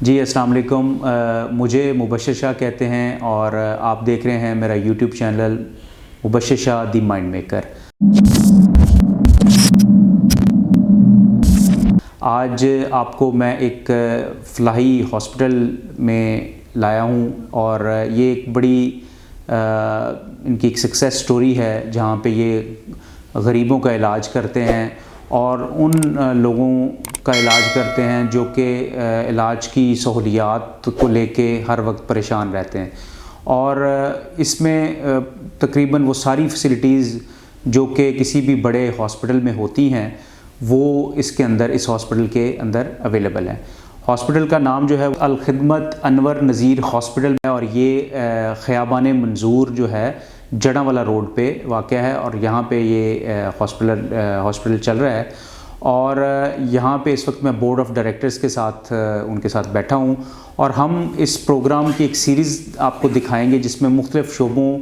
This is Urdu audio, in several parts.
جی السلام علیکم، مجھے مبشر شاہ کہتے ہیں اور آپ دیکھ رہے ہیں میرا YouTube channel Mubashir Shah the mind maker. آج آپ کو میں ایک فلاحی ہاسپٹل میں لایا ہوں اور یہ ایک بڑی ان کی ایک سکسیس سٹوری ہے جہاں پہ یہ غریبوں کا علاج کرتے ہیں اور ان لوگوں کا علاج کرتے ہیں جو کہ علاج کی سہولیات کو لے کے ہر وقت پریشان رہتے ہیں، اور اس میں تقریباً وہ ساری فیسلٹیز جو کہ کسی بھی بڑے ہاسپٹل میں ہوتی ہیں وہ اس ہاسپٹل کے اندر اویلیبل ہیں۔ ہاسپٹل کا نام جو ہے الخدمت انور نذیر ہاسپٹل ہے اور یہ خیابان منظور جو ہے جڑاں والا روڈ پہ واقع ہے، اور یہاں پہ یہ ہاسپٹل چل رہا ہے، اور یہاں پہ اس وقت میں بورڈ آف ڈائریکٹرز کے ساتھ ان کے ساتھ بیٹھا ہوں، اور ہم اس پروگرام کی ایک سیریز آپ کو دکھائیں گے جس میں مختلف شعبوں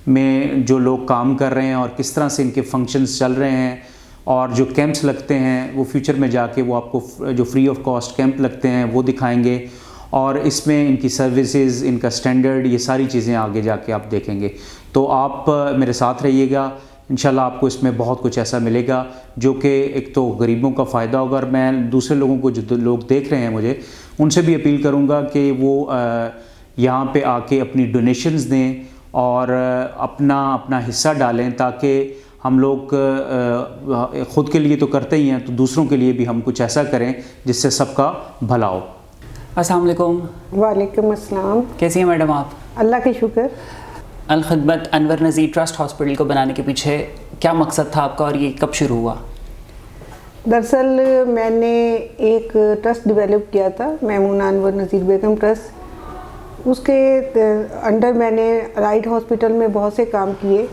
میں جو لوگ کام کر رہے ہیں اور کس طرح سے ان کے فنکشنز چل رہے ہیں، اور جو کیمپس لگتے ہیں وہ فیوچر میں جا کے وہ آپ کو جو فری آف کاسٹ کیمپ لگتے ہیں وہ دکھائیں گے، اور اس میں ان کی سروسز، ان کا سٹینڈرڈ، یہ ساری چیزیں آگے جا کے آپ دیکھیں گے۔ تو آپ میرے ساتھ رہیے گا، انشاءاللہ آپ کو اس میں بہت کچھ ایسا ملے گا جو کہ ایک تو غریبوں کا فائدہ ہوگا، اور میں دوسرے لوگوں کو جو لوگ دیکھ رہے ہیں مجھے ان سے بھی اپیل کروں گا کہ وہ یہاں پہ آ کے اپنی ڈونیشنز دیں اور اپنا حصہ ڈالیں، تاکہ ہم لوگ خود کے لیے تو کرتے ہی ہیں تو دوسروں کے لیے بھی ہم کچھ ایسا کریں جس سے سب کا بھلا ہو۔ السلام علیکم۔ وعلیکم السلام۔ کیسی ہیں میڈم آپ؟ اللہ کا شکر۔ الخدمت انور نذیر ٹرسٹ ہاسپٹل کو بنانے کے پیچھے کیا مقصد تھا آپ کا اور یہ کب شروع ہوا؟ دراصل میں نے ایک ٹرسٹ ڈیولپ کیا تھا، میمونہ انور نذیر بیگم ٹرسٹ، اس کے انڈر میں نے رائٹ ہاسپٹل میں بہت سے کام کیے۔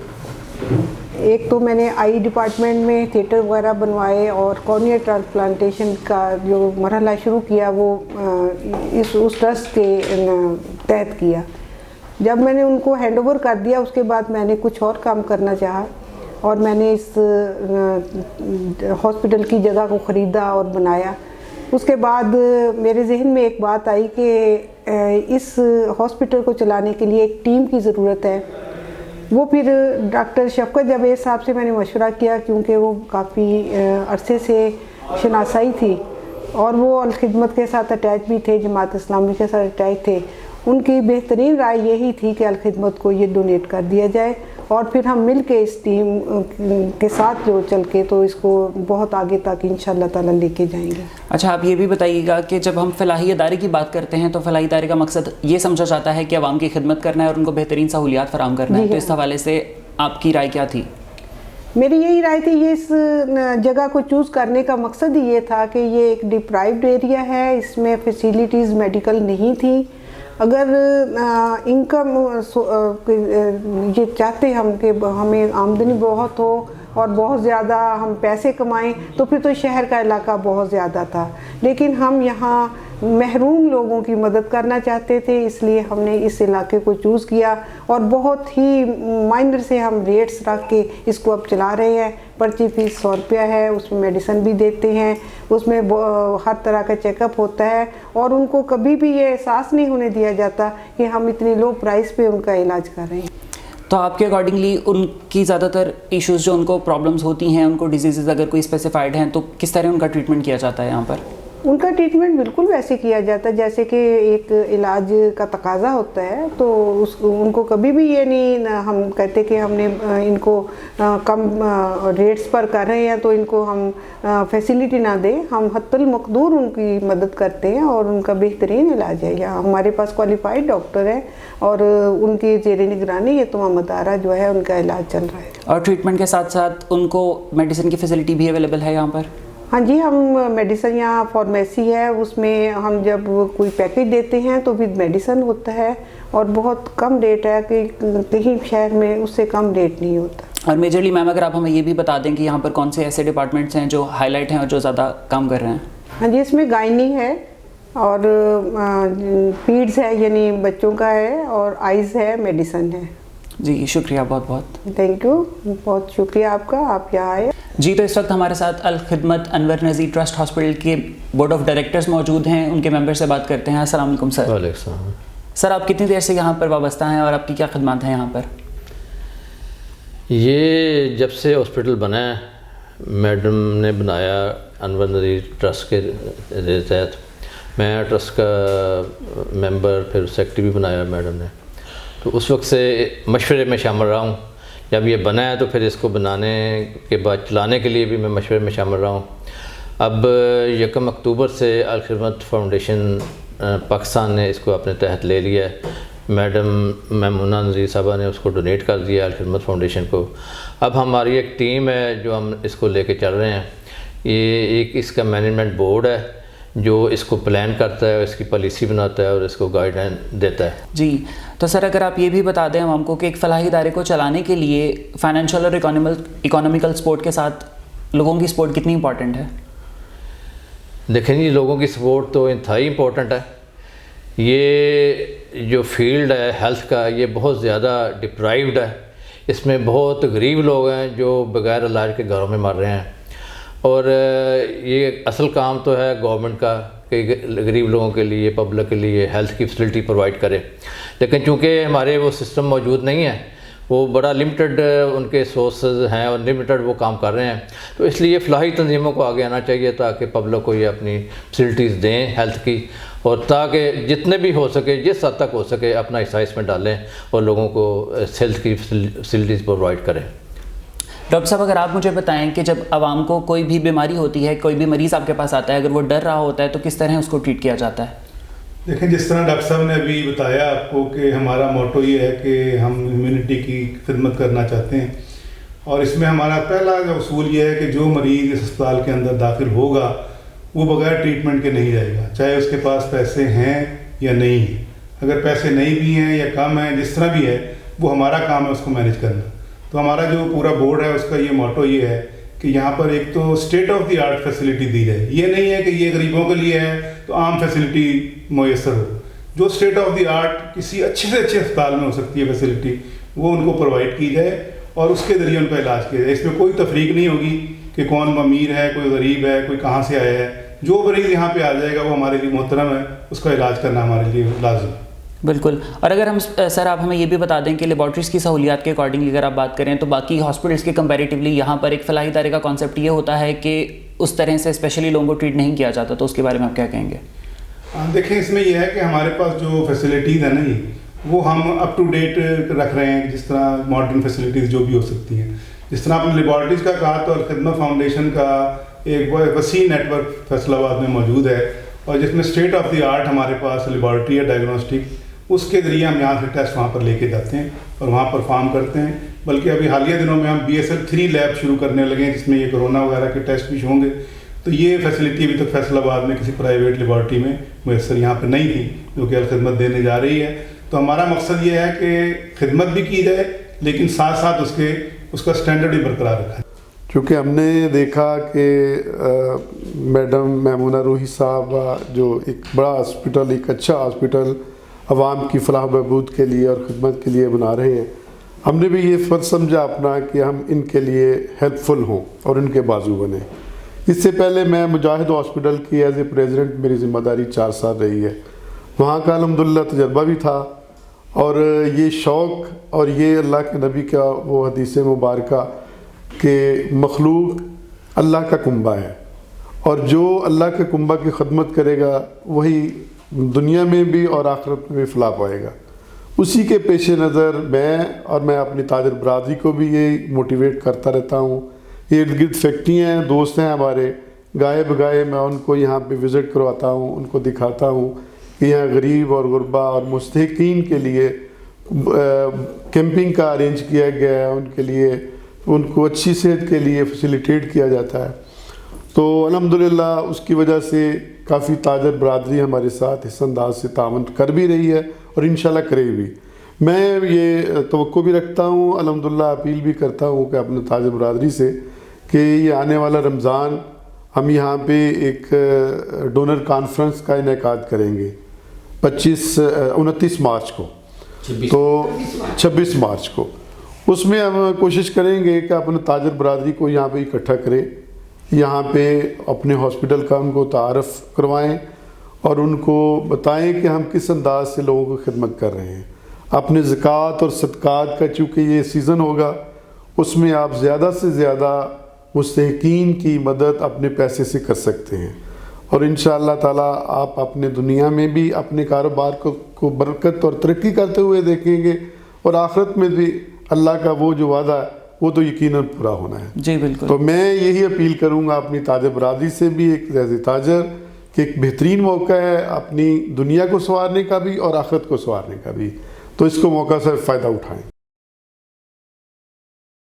ایک تو میں نے آئی ڈپارٹمنٹ میں تھیٹر وغیرہ بنوائے اور کارنیا ٹرانسپلانٹیشن کا جو مرحلہ شروع کیا وہ اس ٹرسٹ کے تحت کیا۔ جب میں نے ان کو ہینڈ اوور کر دیا اس کے بعد میں نے کچھ اور کام کرنا چاہا، اور میں نے اس ہاسپٹل کی جگہ کو خریدا اور بنایا۔ اس کے بعد میرے ذہن میں ایک بات آئی کہ اس ہاسپٹل کو چلانے کے لیے ایک ٹیم کی ضرورت ہے۔ وہ پھر ڈاکٹر شفقت جاوید صاحب سے میں نے مشورہ کیا، کیونکہ وہ کافی عرصے سے شناسائی تھی اور وہ الخدمت کے ساتھ اٹیچ بھی تھے، جماعت اسلامی کے ساتھ اٹیچ تھے۔ ان کی بہترین رائے یہی تھی کہ الخدمت کو یہ ڈونیٹ کر دیا جائے، اور پھر ہم مل کے اس ٹیم کے ساتھ جو چل کے تو اس کو بہت آگے تک انشاءاللہ تعالیٰ لے کے جائیں گے۔ اچھا، آپ یہ بھی بتائیے گا کہ جب ہم فلاحی ادارے کی بات کرتے ہیں تو فلاحی ادارے کا مقصد یہ سمجھا جاتا ہے کہ عوام کی خدمت کرنا ہے اور ان کو بہترین سہولیات فراہم کرنا ہے، تو اس حوالے سے آپ کی رائے کیا تھی؟ میری یہی رائے تھی، یہ اس جگہ کو چوز کرنے کا مقصد ہی یہ تھا کہ یہ ایک ڈپرائیوڈ ایریا ہے، اس میں فیسیلیٹیز میڈیکل نہیں تھیں۔ اگر انکم یہ چاہتے ہم کہ ہمیں آمدنی بہت ہو اور بہت زیادہ ہم پیسے کمائیں تو پھر تو شہر کا علاقہ بہت زیادہ تھا، لیکن ہم یہاں محروم لوگوں کی مدد کرنا چاہتے تھے، اس لیے ہم نے اس علاقے کو چوز کیا، اور بہت ہی مائنر سے ہم ریٹس رکھ کے اس کو اب چلا رہے ہیں۔ پرچی فیس 100 روپیہ ہے، اس میں میڈیسن بھی دیتے ہیں، اس میں ہر طرح کا چیک اپ ہوتا ہے، اور ان کو کبھی بھی یہ احساس نہیں ہونے دیا جاتا کہ ہم اتنی لو پرائس پہ ان کا علاج کر رہے ہیں۔ تو آپ کے اکارڈنگلی ان کی زیادہ تر ایشوز جو ان کو پرابلمز ہوتی ہیں، ان کو ڈیزیزز اگر کوئی اسپیسیفائڈ ہیں تو کس طرح ان کا ٹریٹمنٹ کیا جاتا ہے یہاں پر؟ ان کا ٹریٹمنٹ بالکل ویسے کیا جاتا ہے جیسے کہ ایک علاج کا تقاضا ہوتا ہے، تو ان کو کبھی بھی یہ نہیں ہم کہتے کہ ہم نے ان کو کم ریٹس پر کر رہے ہیں تو ان کو ہم فیسیلیٹی نہ دیں۔ ہم حتی المقدور ان کی مدد کرتے ہیں اور ان کا بہترین علاج ہے۔ یہاں ہمارے پاس کوالیفائڈ ڈاکٹر ہیں اور ان کی زیر نگرانی یہ تمام ادارہ جو ہے ان کا علاج چل رہا ہے۔ اور ٹریٹمنٹ کے ساتھ ساتھ ان کو میڈیسن کی فیسلٹی بھی اویلیبل ہے یہاں پر؟ ہاں جی، ہم میڈیسن یہاں فارمیسی ہے، اس میں ہم جب کوئی پیکیج دیتے ہیں تو ود میڈیسن ہوتا ہے، اور بہت کم ریٹ ہے کہ کہیں شہر میں اس سے کم ریٹ نہیں ہوتا۔ اور میجرلی میم اگر آپ ہمیں یہ بھی بتا دیں کہ یہاں پر کون سے ایسے ڈپارٹمنٹس ہیں جو ہائی لائٹ ہیں اور جو زیادہ کام کر رہے ہیں؟ ہاں جی، اس میں گائنی ہے اور پیڈز ہے یعنی بچوں کا ہے، اور آئیز ہے، میڈیسن ہے۔ جی شکریہ بہت بہت. تھینک یو, بہت شکریہ آپ کا, آپ یہاں آئے. جی تو اس وقت ہمارے ساتھ الخدمت انور نذیر ٹرسٹ ہاسپٹل کے بورڈ آف ڈائریکٹرز موجود ہیں, ان کے ممبر سے بات کرتے ہیں. السلام علیکم سر. وعلیکم السلام. سر آپ کتنی دیر سے یہاں پر وابستہ ہیں اور آپ کی کیا خدمات ہیں یہاں پر؟ یہ جب سے ہاسپٹل بنا ہے, میڈم نے بنایا انور نذیر ٹرسٹ کے تحت, میں ٹرسٹ کا ممبر پھر سیکرٹری بھی بنایا میڈم نے, تو اس وقت سے مشورے میں شامل رہا ہوں. جب یہ بنا ہے تو پھر اس کو بنانے کے بعد چلانے کے لیے بھی میں مشورے میں شامل رہا ہوں. اب 1 اکتوبر سے الخدمت فاؤنڈیشن پاکستان نے اس کو اپنے تحت لے لیا ہے. میڈم میمونہ نذیر صاحبہ نے اس کو ڈونیٹ کر دیا الخدمت فاؤنڈیشن کو. اب ہماری ایک ٹیم ہے جو ہم اس کو لے کے چل رہے ہیں. یہ ایک اس کا مینجمنٹ بورڈ ہے جو اس کو پلان کرتا ہے, اس کی پالیسی بناتا ہے اور اس کو گائیڈ لائن دیتا ہے. جی تو سر اگر آپ یہ بھی بتا دیں ہم کو کہ ایک فلاحی ادارے کو چلانے کے لیے فائنینشیل اور اکانومیکل سپورٹ کے ساتھ لوگوں کی سپورٹ کتنی امپورٹنٹ ہے؟ دیکھیں جی, لوگوں کی سپورٹ تو انتہائی امپورٹنٹ ہے. یہ جو فیلڈ ہے ہیلتھ کا, یہ بہت زیادہ ڈپرائیوڈ ہے. اس میں بہت غریب لوگ ہیں جو بغیر علاج کے گھروں میں مر رہے ہیں, اور یہ اصل کام تو ہے گورنمنٹ کا کہ غریب لوگوں کے لیے, پبلک کے لیے ہیلتھ کی فیسلٹی پرووائڈ کرے. لیکن چونکہ ہمارے وہ سسٹم موجود نہیں ہے, وہ بڑا لمیٹڈ ان کے سورسز ہیں اور لمیٹڈ وہ کام کر رہے ہیں, تو اس لیے فلاحی تنظیموں کو آگے آنا چاہیے تاکہ پبلک کو یہ اپنی فیسلٹیز دیں ہیلتھ کی, اور تاکہ جتنے بھی ہو سکے, جس حد تک ہو سکے اپنا حصہ اس میں ڈالیں اور لوگوں کو ہیلتھ کی فیسلٹیز پرووائڈ کریں. ڈاکٹر صاحب اگر آپ مجھے بتائیں کہ جب عوام کو کوئی بھی بیماری ہوتی ہے, کوئی بھی مریض آپ کے پاس آتا ہے, اگر وہ ڈر رہا ہوتا ہے تو کس طرح اس کو ٹریٹ کیا جاتا ہے؟ دیکھیں, جس طرح ڈاکٹر صاحب نے ابھی بتایا آپ کو کہ ہمارا موٹو یہ ہے کہ ہم ہیومینٹی کی خدمت کرنا چاہتے ہیں, اور اس میں ہمارا پہلا جو اصول یہ ہے کہ جو مریض اس اسپتال کے اندر داخل ہوگا وہ بغیر ٹریٹمنٹ کے نہیں جائے گا, چاہے اس کے پاس پیسے ہیں یا نہیں ہیں. اگر پیسے نہیں بھی ہیں یا کم ہیں, جس طرح بھی ہے, وہ ہمارا کام ہے اس کو مینیج کرنا. تو ہمارا جو پورا بورڈ ہے اس کا یہ موٹو یہ ہے کہ یہاں پر ایک تو state of the art facility دی جائے. یہ نہیں ہے کہ یہ غریبوں کے لیے ہے تو عام فیسلٹی میسر ہو. جو اسٹیٹ آف دی آرٹ کسی اچھے سے اچھے اسپتال میں ہو سکتی ہے فیسلٹی, وہ ان کو پرووائڈ کی جائے اور اس کے ذریعے ان کا علاج کیا جائے. اس میں کوئی تفریق نہیں ہوگی کہ کون امیر ہے, کوئی غریب ہے, کوئی کہاں سے آیا ہے. جو مریض یہاں پہ آ جائے گا وہ ہمارے لیے محترم ہے, اس کا علاج کرنا ہمارے لیے لازم ہے. بالکل. اور اگر ہم سر آپ ہمیں یہ بھی بتا دیں کہ لیبارٹریز کی سہولیات کے اکارڈنگلی اگر آپ بات کریں تو باقی ہاسپٹلس کے کمپیریٹیولی یہاں پر ایک فلاحی ادارے کا کانسیپٹ یہ ہوتا ہے کہ اس طرح سے اسپیشلی لوگوں کو ٹریٹ نہیں کیا جاتا, تو اس کے بارے میں آپ کیا کہیں گے؟ دیکھیں, اس میں یہ ہے کہ ہمارے پاس جو فیسلٹیز ہیں نا جی, وہ ہم اپ ٹو ڈیٹ رکھ رہے ہیں. جس طرح ماڈرن فیسلٹیز جو بھی ہو سکتی ہیں, جس طرح آپ نے لیبارٹریز کا کہا تو الخدمت فاؤنڈیشن کا ایک وسیع نیٹ ورک فیصل آباد میں موجود ہے, اور جس میں اسٹیٹ آف دی آرٹ ہمارے پاس لیبارٹری ہے ڈائگنوسٹک. اس کے ذریعے ہم یہاں سے ٹیسٹ وہاں پر لے کے جاتے ہیں اور وہاں پرفارم کرتے ہیں. بلکہ ابھی حالیہ دنوں میں ہم BSL-3 لیب شروع کرنے لگے ہیں جس میں یہ کرونا وغیرہ کے ٹیسٹ بھی ہوں گے. تو یہ فیسلٹی ابھی تک فیصل آباد میں کسی پرائیویٹ لیبارٹری میں میسر یہاں پہ نہیں تھی, جو کہ الخدمت دینے جا رہی ہے. تو ہمارا مقصد یہ ہے کہ خدمت بھی کی جائے لیکن ساتھ ساتھ اس کا اسٹینڈرڈ بھی برقرار رکھا ہے. چونکہ ہم نے دیکھا کہ میڈم میمونہ روحی صاحب جو ایک بڑا ہاسپٹل, ایک اچھا ہاسپٹل عوام کی فلاح و بہبود کے لیے اور خدمت کے لیے بنا رہے ہیں, ہم نے بھی یہ فرض سمجھا اپنا کہ ہم ان کے لیے ہیلپ فل ہوں اور ان کے بازو بنیں. اس سے پہلے میں مجاہد ہاسپٹل کی ایز اے پریزیڈنٹ میری ذمہ داری 4 سال رہی ہے. وہاں کا الحمدللہ تجربہ بھی تھا, اور یہ شوق اور یہ اللہ کے نبی کا وہ حدیث مبارکہ کہ مخلوق اللہ کا کنبہ ہے, اور جو اللہ کے کنبہ کی خدمت کرے گا وہی دنیا میں بھی اور آخرت میں بھی فلاح پائے گا. اسی کے پیش نظر میں اپنی تاجر برادری کو بھی یہ موٹیویٹ کرتا رہتا ہوں. ارد گرد فیکٹریاں ہیں, دوست ہیں ہمارے, گائے بگائے میں ان کو یہاں پہ وزٹ کرواتا ہوں, ان کو دکھاتا ہوں کہ یہاں غریب اور غربا اور مستحقین کے لیے کیمپنگ کا ارینج کیا گیا ہے, ان کے لیے ان کو اچھی صحت کے لیے فیسیلیٹیٹ کیا جاتا ہے. تو الحمدللہ اس کی وجہ سے کافی تاجر برادری ہمارے ساتھ اس انداز سے تعاون کر بھی رہی ہے اور انشاءاللہ کرے بھی. میں یہ توقع بھی رکھتا ہوں, الحمدللہ اپیل بھی کرتا ہوں کہ اپنے تاجر برادری سے کہ یہ آنے والا رمضان ہم یہاں پہ ایک ڈونر کانفرنس کا انعقاد کریں گے 29 مارچ کو. تو 26 مارچ کو اس میں ہم کوشش کریں گے کہ اپنے تاجر برادری کو یہاں پہ اکٹھا کریں، یہاں پہ اپنے ہاسپٹل کا ان کو تعارف کروائیں اور ان کو بتائیں کہ ہم کس انداز سے لوگوں کو خدمت کر رہے ہیں۔ اپنے زکوٰۃ اور صدقات کا چونکہ یہ سیزن ہوگا، اس میں آپ زیادہ سے زیادہ مستحقین کی مدد اپنے پیسے سے کر سکتے ہیں، اور انشاءاللہ تعالیٰ آپ اپنے دنیا میں بھی اپنے کاروبار کو برکت اور ترقی کرتے ہوئے دیکھیں گے، اور آخرت میں بھی اللہ کا وہ جو وعدہ ہے وہ تو یقیناً پورا ہونا ہے۔ جی بالکل۔ تو میں یہی اپیل کروں گا اپنی تاجر برادری سے بھی، ایک ایز تاجر کہ ایک بہترین موقع ہے اپنی دنیا کو سنوارنے کا بھی اور آخرت کو سنوارنے کا بھی، تو اس کو موقع سے فائدہ اٹھائیں۔